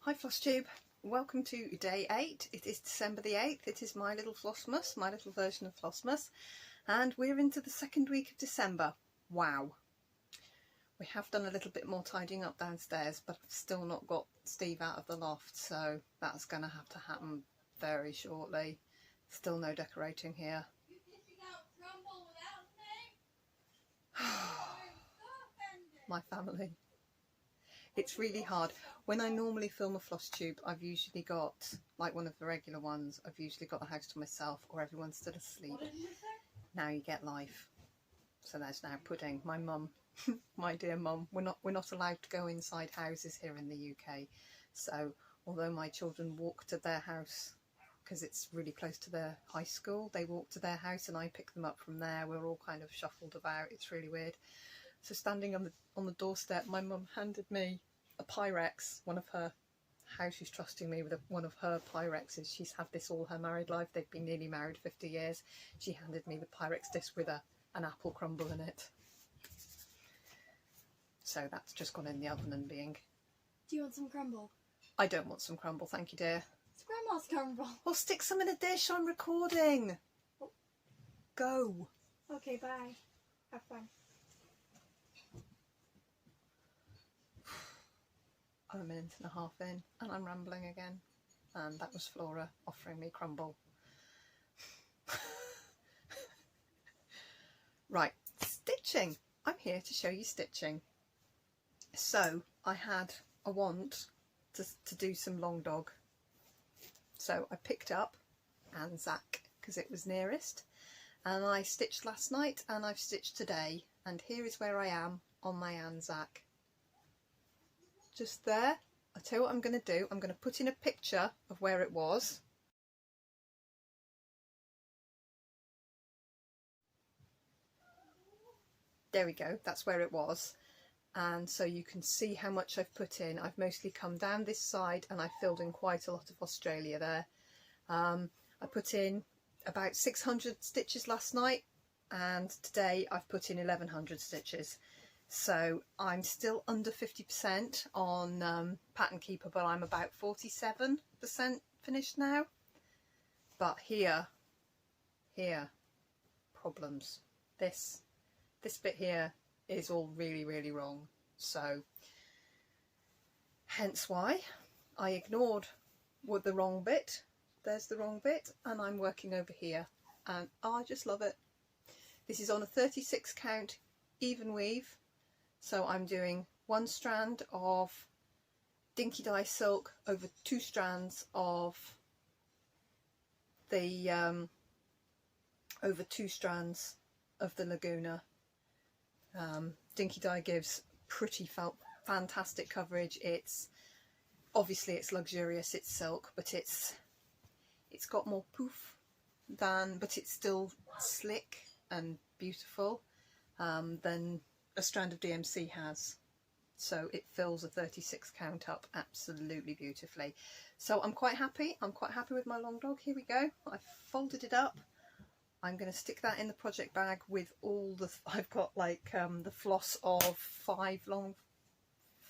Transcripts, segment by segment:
Hi FlossTube, welcome to day 8. It is December the 8th. It is my little Flossmas, my little version of Flossmas, and we're into the second week of December. Wow. We have done a little bit more tidying up downstairs, but I've still not got Steve out of the loft, so that's going to have to happen very shortly. Still no decorating here. My family. It's really hard. When I normally film a floss tube, I've usually got, like one of the regular ones, I've usually got the house to myself or everyone's still asleep. Now you get life. So there's now Pudding. My mum, my dear mum, we're not allowed to go inside houses here in the UK. So although my children walk to their house, because it's really close to their high school, they walk to their house and I pick them up from there. We're all kind of shuffled about. It's really weird. So standing on the doorstep, my mum handed me a Pyrex, one of her, how she's trusting me with one of her Pyrexes. She's had this all her married life. They've been nearly married 50 years. She handed me the Pyrex disc with an apple crumble in it. So that's just gone in the oven and being... Do you want some crumble? I don't want some crumble, thank you, dear. It's Grandma's crumble. Well, stick some in a dish, I'm recording. Oh. Go. Okay, bye. Have fun. I'm a minute and a half in and I'm rambling again, and that was Flora offering me crumble. Right, stitching. I'm here to show you stitching. So I had a want to do some long dog, so I picked up Anzac because it was nearest, and I stitched last night and I've stitched today, and here is where I am on my Anzac. Just there. I'll tell you what I'm going to do. I'm going to put in a picture of where it was. There we go, that's where it was. And so you can see how much I've put in. I've mostly come down this side and I filled in quite a lot of Australia there. I put in about 600 stitches last night, and today I've put in 1100 stitches. So I'm still under 50% on Pattern Keeper, but I'm about 47% finished now. But here, problems. This bit here is all really wrong. So hence why I ignored the wrong bit. There's the wrong bit, and I'm working over here, and I just love it. This is on a 36 count even weave. So I'm doing one strand of Dinky Dye silk over 2 strands of the Laguna. Dinky Dye gives pretty fantastic coverage. It's obviously it's luxurious, it's silk, but it's got more poof but it's still slick and beautiful than a strand of DMC has. So it fills a 36 count up absolutely beautifully. So I'm quite happy. I'm quite happy with my long dog. Here we go. I've folded it up. I'm going to stick that in the project bag with all the... I've got like the floss of 4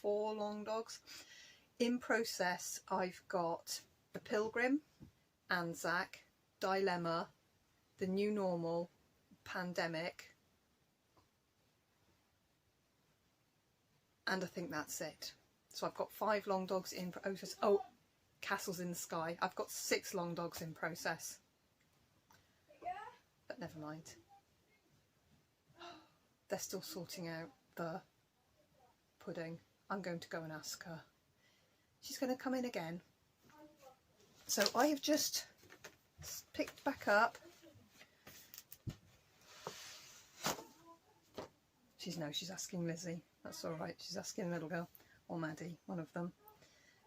long dogs. In process I've got the Pilgrim, Anzac, Dilemma, the New Normal, Pandemic, and I think that's it. So I've got 5 long dogs in process. Oh, Castles in the Sky. I've got 6 long dogs in process. But never mind. They're still sorting out the Pudding. I'm going to go and ask her. She's going to come in again. So I have just picked back up. She's asking Lizzie. That's all right. She's asking the little girl, or Maddie, one of them.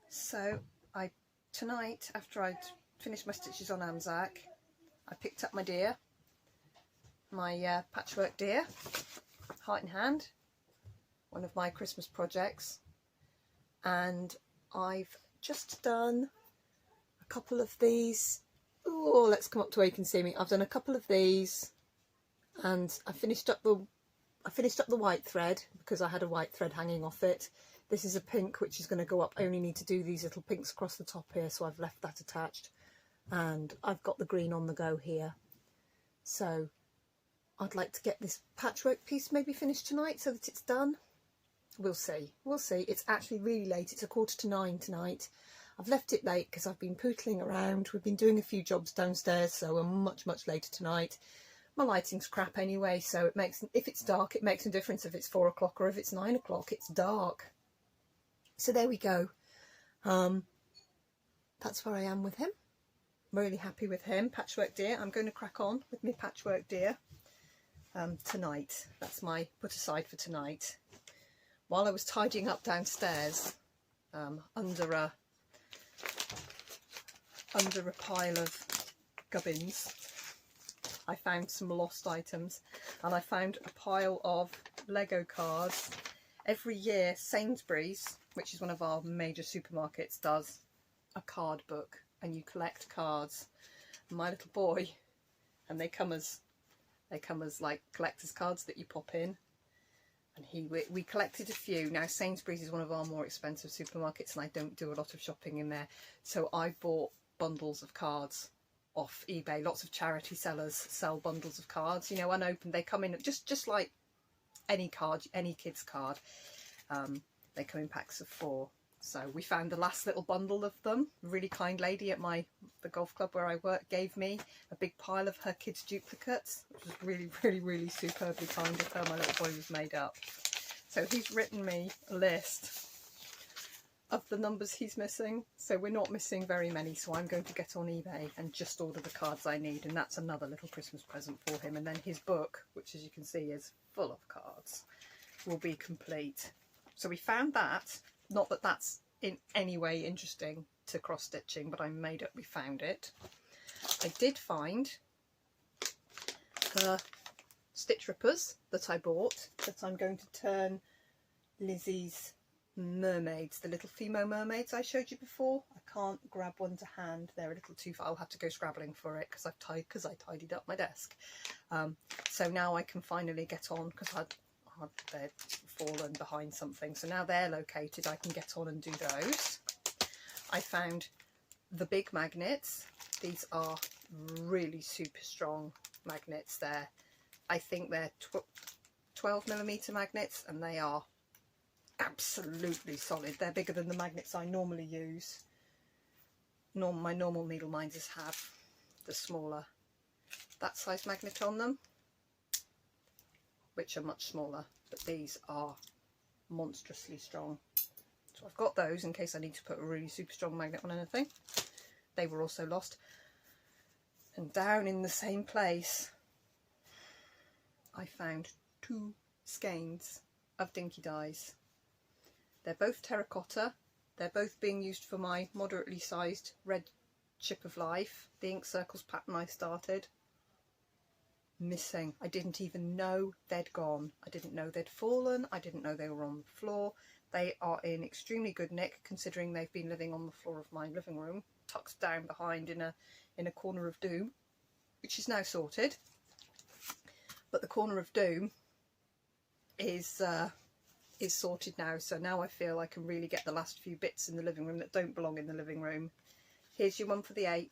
So tonight, after I'd finished my stitches on Anzac, I picked up my deer, my patchwork deer, heart in hand, one of my Christmas projects, and I've just done a couple of these. Oh, let's come up to where you can see me. I've done a couple of these, and I finished up the white thread because I had a white thread hanging off it. This is a pink which is going to go up. I only need to do these little pinks across the top here, so I've left that attached. And I've got the green on the go here. So I'd like to get this patchwork piece maybe finished tonight so that it's done. We'll see. We'll see. It's actually really late. It's 8:45 tonight. I've left it late because I've been pootling around. We've been doing a few jobs downstairs, so we're much later tonight. My lighting's crap anyway, so it makes, if it's dark, it makes a difference if it's 4 o'clock or if it's 9 o'clock. It's dark. So there we go. That's where I am with him. I'm really happy with him. Patchwork deer. I'm going to crack on with my patchwork deer tonight. That's my put aside for tonight. While I was tidying up downstairs, under a pile of gubbins, I found some lost items, and I found a pile of Lego cards. Every year Sainsbury's, which is one of our major supermarkets, does a card book, and you collect cards. My little boy, and they come as like collector's cards that you pop in. And we collected a few. Now Sainsbury's is one of our more expensive supermarkets, and I don't do a lot of shopping in there, so I bought bundles of cards off eBay. Lots of charity sellers sell bundles of cards, you know, unopened. They come in just like any card, any kid's card. They come in packs of 4. So we found the last little bundle of them. A really kind lady at the golf club where I work gave me a big pile of her kids' duplicates, which was really superbly kind of her. My little boy was made up. So he's written me a list of the numbers he's missing. So we're not missing very many. So I'm going to get on eBay and just order the cards I need. And that's another little Christmas present for him. And then his book, which as you can see is full of cards, will be complete. So we found that. Not that that's in any way interesting to cross stitching, but I made up we found it. I did find the stitch rippers that I bought, that I'm going to turn Lizzie's mermaids, the little Fimo mermaids I showed you before. I can't grab one to hand, they're a little too far. I'll have to go scrabbling for it because I tidied up my desk. So now I can finally get on, because they'd fallen behind something, so now they're located. I can get on and do those. I found the big magnets. These are really super strong magnets. I think they're 12mm magnets, and they are absolutely solid. They're bigger than the magnets I normally use. My normal needle minders have the smaller, that size magnet on them, which are much smaller, but these are monstrously strong. So I've got those in case I need to put a really super strong magnet on anything. They were also lost. And down in the same place I found 2 skeins of Dinky Dyes. They're both terracotta. They're both being used for my moderately sized red chip of life, the ink circles pattern I started. Missing. I didn't even know they'd gone. I didn't know they'd fallen. I didn't know they were on the floor. They are in extremely good nick, considering they've been living on the floor of my living room, tucked down behind in a corner of doom, which is now sorted. But the corner of doom is sorted now, so now I feel I can really get the last few bits in the living room that don't belong in the living room. Here's your one for the 8th.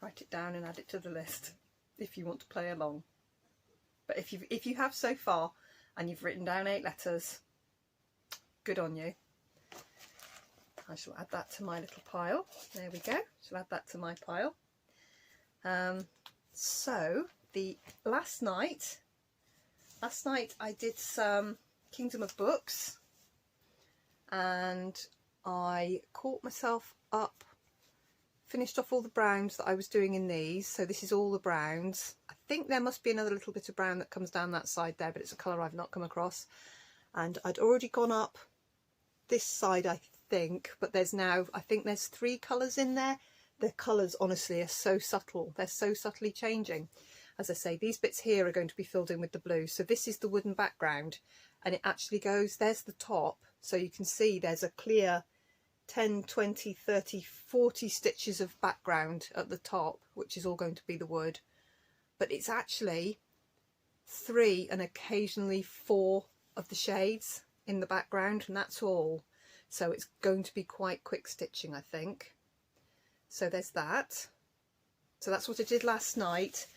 Write it down and add it to the list if you want to play along. But if you have so far and you've written down 8 letters, good on you. I shall add that to my little pile. There we go. Shall add that to my pile. So the last night I did some Kingdom of Books, and I caught myself up. Finished off all the browns that I was doing in these. So this is all the browns. I think there must be another little bit of brown that comes down that side there, but it's a colour I've not come across. And I'd already gone up this side, I think, but there's now, I think there's 3 colours in there. The colours honestly are so subtle. They're so subtly changing. As I say, these bits here are going to be filled in with the blue. So this is the wooden background, and it actually goes, there's the top. So you can see there's a clear 10, 20, 30, 40 stitches of background at the top, which is all going to be the wood. But it's actually 3 and occasionally 4 of the shades in the background, and that's all. So it's going to be quite quick stitching, I think. So there's that. So that's what I did last night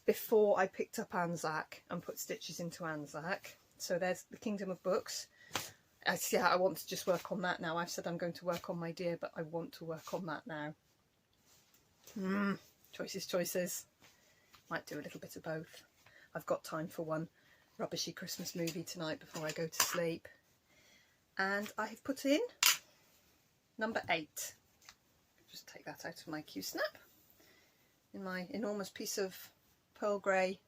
before I picked up Anzac and put stitches into Anzac. So there's the Kingdom of Books. I want to just work on that now. I've said I'm going to work on my deer, but I want to work on that now. Choices. Might do a little bit of both. I've got time for one rubbishy Christmas movie tonight before I go to sleep. And I have put in number 8. Just take that out of my Q-snap. In my enormous piece of pearl grey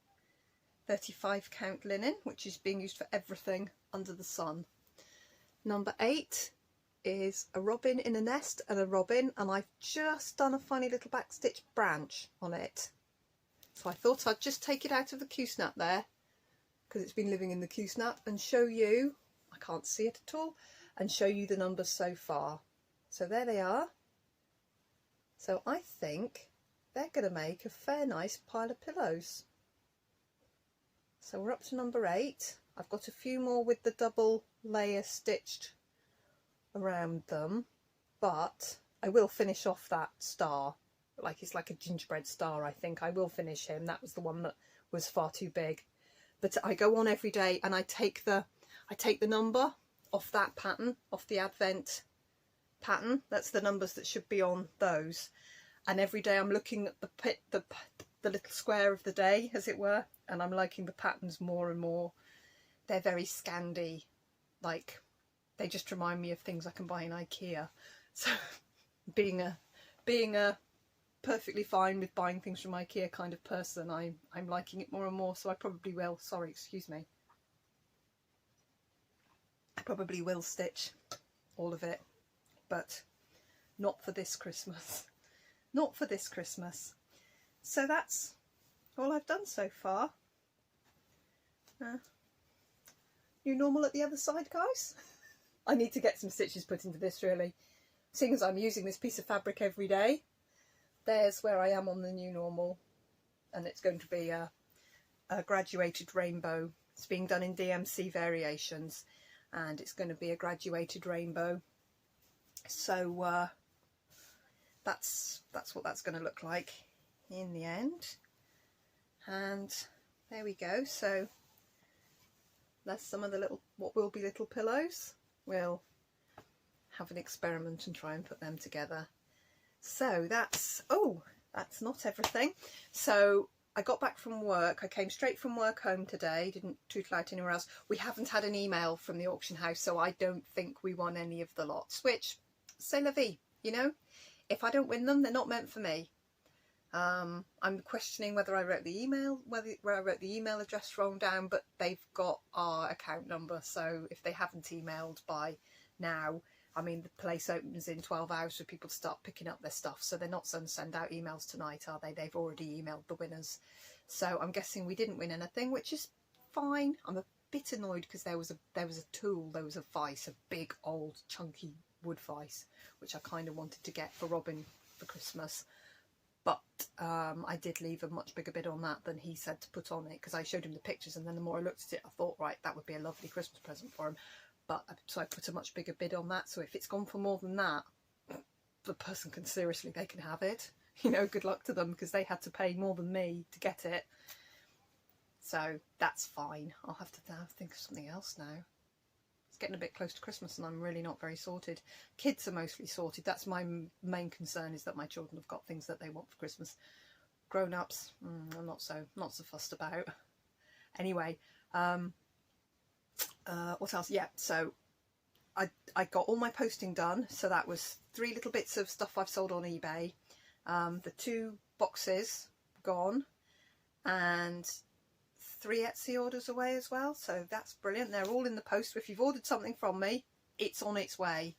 35 count linen, which is being used for everything under the sun. Number 8 is a robin in a nest and a robin, and I've just done a funny little backstitch branch on it. So I thought I'd just take it out of the Q-snap there, because it's been living in the Q-snap, and show you, I can't see it at all, and show you the numbers so far. So there they are. So I think they're going to make a fair nice pile of pillows. So we're up to number 8. I've got a few more with the double layer stitched around them, but I will finish off that star. Like, it's like a gingerbread star, I think. I will finish him. That was the one that was far too big. But I go on every day and I take the number off that pattern, off the Advent pattern. That's the numbers that should be on those. And every day I'm looking at the little square of the day, as it were, and I'm liking the patterns more and more. They're very Scandi, like they just remind me of things I can buy in IKEA. So being a perfectly fine with buying things from IKEA kind of person, I'm liking it more and more. So I probably will, sorry, excuse me, I probably will stitch all of it, but not for this Christmas. Not for this Christmas. So that's all I've done so far. New normal at the other side, guys. I need to get some stitches put into this, really. Seeing as I'm using this piece of fabric every day, there's where I am on the new normal. And it's going to be a graduated rainbow. It's being done in DMC variations, and it's going to be a graduated rainbow. So that's what that's going to look like in the end. And there we go. So that's some of the little, what will be little pillows. We'll have an experiment and try and put them together. So that's not everything. So I got back from work. I came straight from work home today. Didn't tootle out anywhere else. We haven't had an email from the auction house, so I don't think we won any of the lots, which, c'est la vie, you know. If I don't win them, they're not meant for me. I'm questioning whether I wrote the email, where I wrote the email address wrong down, but they've got our account number, so if they haven't emailed by now, I mean, the place opens in 12 hours for people to start picking up their stuff, so they're not going to send out emails tonight, are they? They've already emailed the winners. So I'm guessing we didn't win anything, which is fine. I'm a bit annoyed because there was a tool, there was a vise, a big old chunky wood vise, which I kind of wanted to get for Robin for Christmas. But I did leave a much bigger bid on that than he said to put on it, because I showed him the pictures, and then the more I looked at it, I thought, right, that would be a lovely Christmas present for him. But so I put a much bigger bid on that. So if it's gone for more than that, the person can seriously, they can have it. You know, good luck to them, because they had to pay more than me to get it. So that's fine. I'll have to think of something else now. It's getting a bit close to Christmas and I'm really not very sorted. Kids are mostly sorted. That's my main concern, is that my children have got things that they want for Christmas. Grown-ups, I'm not so fussed about. Anyway, what else? Yeah, so I got all my posting done. So that was 3 little bits of stuff I've sold on eBay. The 2 boxes gone, and 3 Etsy orders away as well, so that's brilliant. They're all in the post. If you've ordered something from me, it's on its way.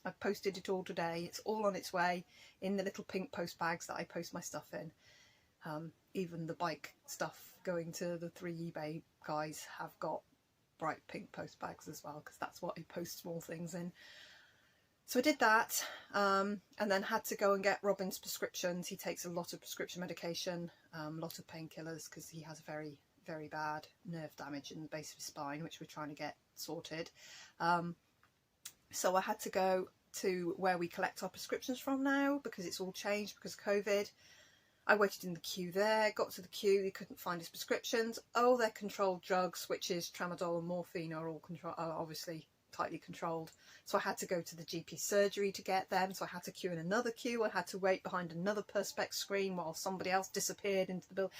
I've posted it all today. It's all on its way in the little pink post bags that I post my stuff in. Even the bike stuff going to the 3 eBay guys have got bright pink post bags as well, because that's what I post small things in. So I did that, and then had to go and get Robin's prescriptions. He takes a lot of prescription medication, a lot of painkillers, because he has very, very bad nerve damage in the base of his spine, which we're trying to get sorted. So I had to go to where we collect our prescriptions from now because it's all changed because of COVID. I waited in the queue there, got to the queue, they couldn't find his prescriptions. Oh, they're controlled drugs, which is tramadol and morphine, are all obviously tightly controlled. So I had to go to the GP surgery to get them. So I had to queue in another queue. I had to wait behind another Perspex screen while somebody else disappeared into the building.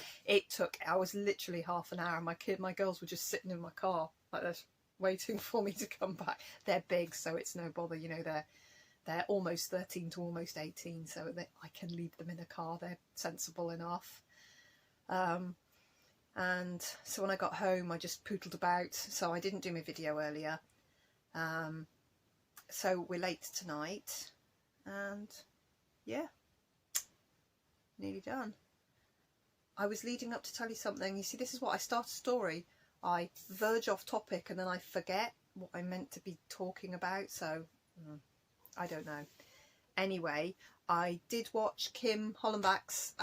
I was literally half an hour. My girls were just sitting in my car like this, waiting for me to come back. They're big, so it's no bother. You know, they're almost 13 to almost 18, so I can leave them in a car. They're sensible enough. And so when I got home, I just poodled about. So I didn't do my video earlier. So we're late tonight, and yeah, nearly done. I was leading up to tell you something. You see, this is what I start a story. I verge off topic and then I forget what I meant to be talking about. So I don't know. Anyway, I did watch Kim Hollenbach's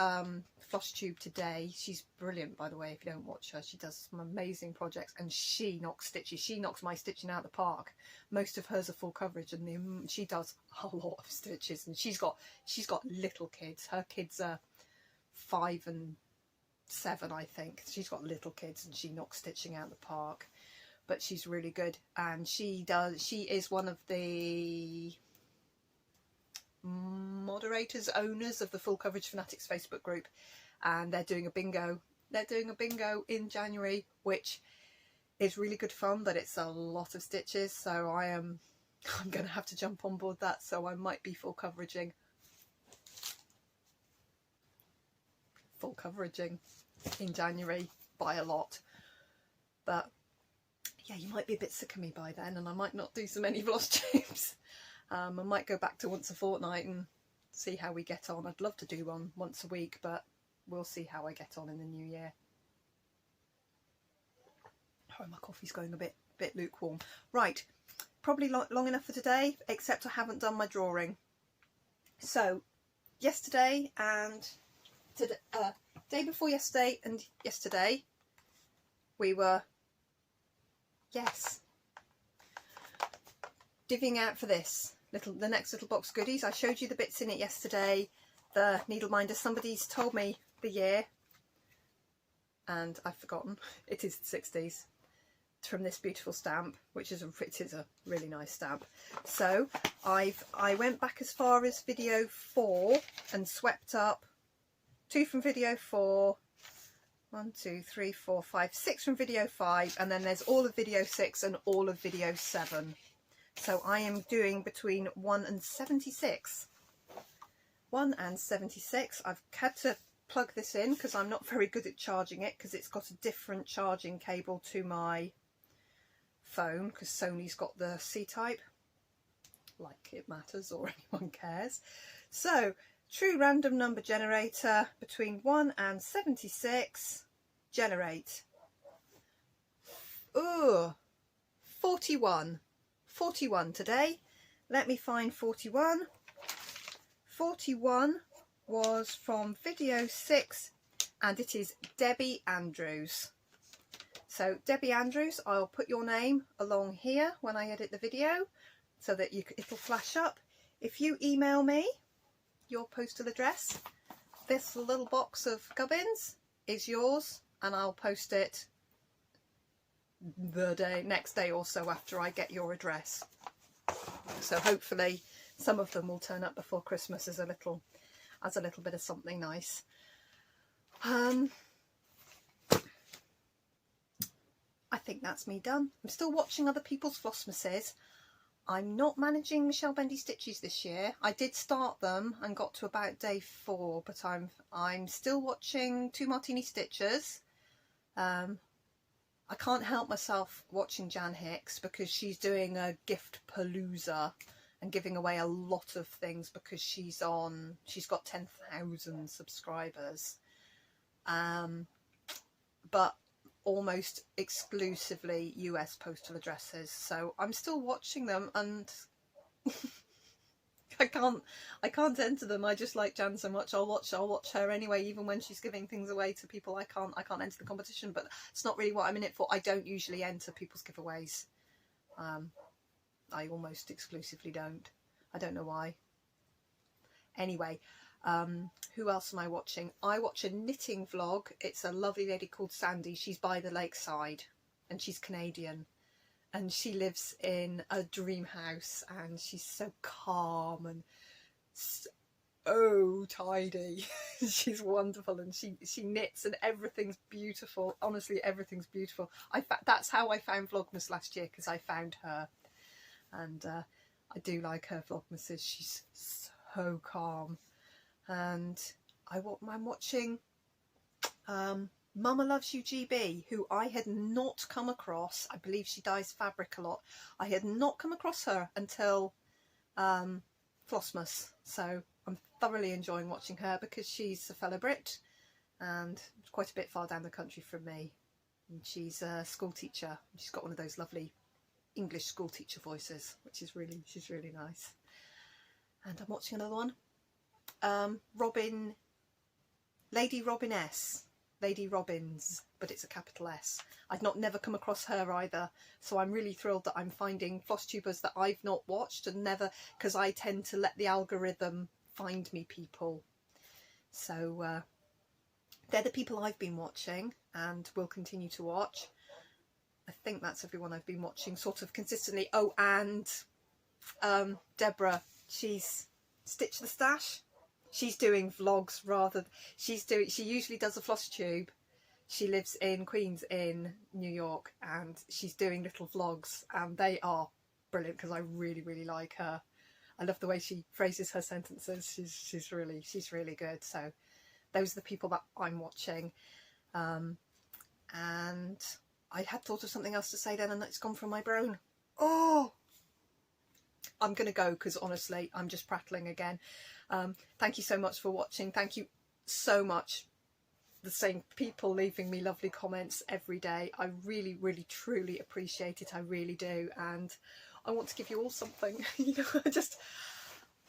FlossTube today. She's brilliant, by the way, if you don't watch her. She does some amazing projects and she knocks stitches. She knocks my stitching out of the park. Most of hers are full coverage and she does a lot of stitches. And she's got little kids. Her kids are 5 and 7, I think. She's got little kids and she knocks stitching out of the park. But she's really good, and she is one of the moderators, owners of the Full Coverage Fanatics Facebook group, and they're doing a bingo. They're doing a bingo in January, which is really good fun, but it's a lot of stitches, so I'm going to have to jump on board that, so I might be full coveraging in January by a lot. But yeah, you might be a bit sick of me by then, and I might not do so many floss tubes. I might go back to once a fortnight and see how we get on. I'd love to do one once a week, but we'll see how I get on in the new year. Oh, my coffee's going a bit lukewarm. Right, probably long enough for today, except I haven't done my drawing. So yesterday and today, day before yesterday and yesterday, we were divvying out for this the next little box of goodies. I showed you the bits in it yesterday. The needle minder, somebody's told me the year and I've forgotten. It is the 60s, from this beautiful stamp, which is it is a really nice stamp. So I went back as far as video 4 and swept up 2 from video 4, 1, 2, 3, 4, 5, 6 from video 5, and then there's all of video 6 and all of video 7. So I am doing between 1 and 76. 1 and 76. I've had to plug this in because I'm not very good at charging it, because it's got a different charging cable to my phone, because Sony's got the C-type. Like it matters or anyone cares. So, true random number generator, between 1 and 76. Generate. Ooh, 41. 41 today. Let me find 41. 41 was from video 6 and it is Debbie Andrews. So Debbie Andrews, I'll put your name along here when I edit the video so that it'll flash up. If you email me your postal address, this little box of gubbins is yours and I'll post it the next day or so after I get your address. So hopefully some of them will turn up before Christmas as a little bit of something nice. I think that's me done. I'm still watching other people's Flossmases. I'm not managing Michelle Bendy stitches this year. I did start them and got to about day 4, but I'm still watching 2 Martini Stitchers. I can't help myself watching Jan Hicks because she's doing a gift palooza and giving away a lot of things because she's got 10,000 subscribers. But almost exclusively US postal addresses, so I'm still watching them and I can't enter them. I just like Jan so much. I'll watch her anyway, even when she's giving things away to people. I can't enter the competition, but it's not really what I'm in it for. I don't usually enter people's giveaways. I almost exclusively don't. I don't know why. Anyway, who else am I watching? I watch a knitting vlog. It's a lovely lady called Sandy. She's by the lakeside and she's Canadian, and she lives in a dream house, and she's so calm and so tidy. She's wonderful, and she knits, and everything's beautiful. Honestly, everything's beautiful. That's how I found Vlogmas last year, because I found her, and I do like her Vlogmases. She's so calm. And I'm watching Mama Loves You GB, who I had not come across. I believe she dyes fabric a lot. I had not come across her until Flossmas, so I'm thoroughly enjoying watching her, because she's a fellow Brit and quite a bit far down the country from me, and she's a school teacher. She's got one of those lovely English school teacher voices, which is she's really nice. And I'm watching another one, Lady Robbins, but it's a capital S. I'd never come across her either, so I'm really thrilled that I'm finding flosstubers that I've not watched, and never, because I tend to let the algorithm find me people. So they're the people I've been watching and will continue to watch. I think that's everyone I've been watching sort of consistently. Oh, and Deborah, she's Stitch the Stash. She's doing vlogs she usually does a floss tube. She lives in Queens in New York, and she's doing little vlogs, and they are brilliant, because I really like her. I love the way she phrases her sentences. She's really good. So those are the people that I'm watching. And I had thought of something else to say then, and it's gone from my brain. Oh, I'm gonna go, because honestly I'm just prattling again. Thank you so much for watching. Thank you so much, the same people leaving me lovely comments every day. I really truly appreciate it. I really do, and I want to give you all something. You know,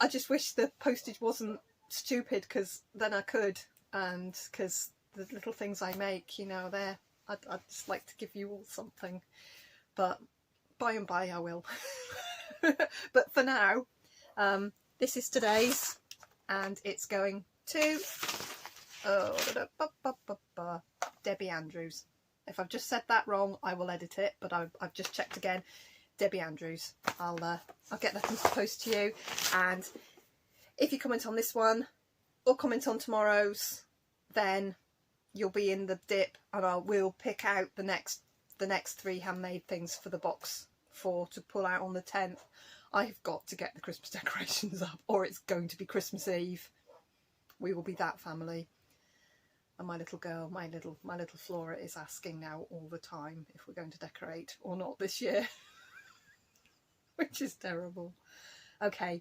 I just wish the postage wasn't stupid, because then I could, and because the little things I make, you know, I'd just like to give you all something, but by and by I will. But for now, this is today's, and it's going to Debbie Andrews. If I've just said that wrong, I will edit it, but I've just checked again. Debbie Andrews. I'll get that into the post to you, and if you comment on this one or comment on tomorrow's, then you'll be in the dip, and we'll pick out the next 3 handmade things for the box to pull out on the 10th. I've got to get the Christmas decorations up, or it's going to be Christmas Eve. We will be that family. And my little girl, my little Flora, is asking now all the time if we're going to decorate or not this year. Which is terrible. Okay,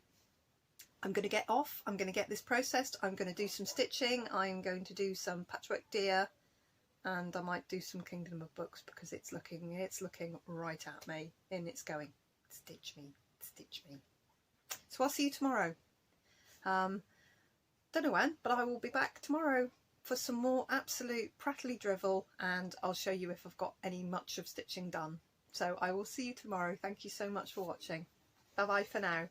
I'm going to get off. I'm going to get this processed. I'm going to do some stitching. I'm going to do some patchwork deer, and I might do some Kingdom of Books, because it's looking right at me, and it's going, stitch me, stitch me. So I'll see you tomorrow. Don't know when, but I will be back tomorrow for some more absolute prattly drivel, and I'll show you if I've got much of stitching done. So I will see you tomorrow. Thank you so much for watching. Bye bye for now.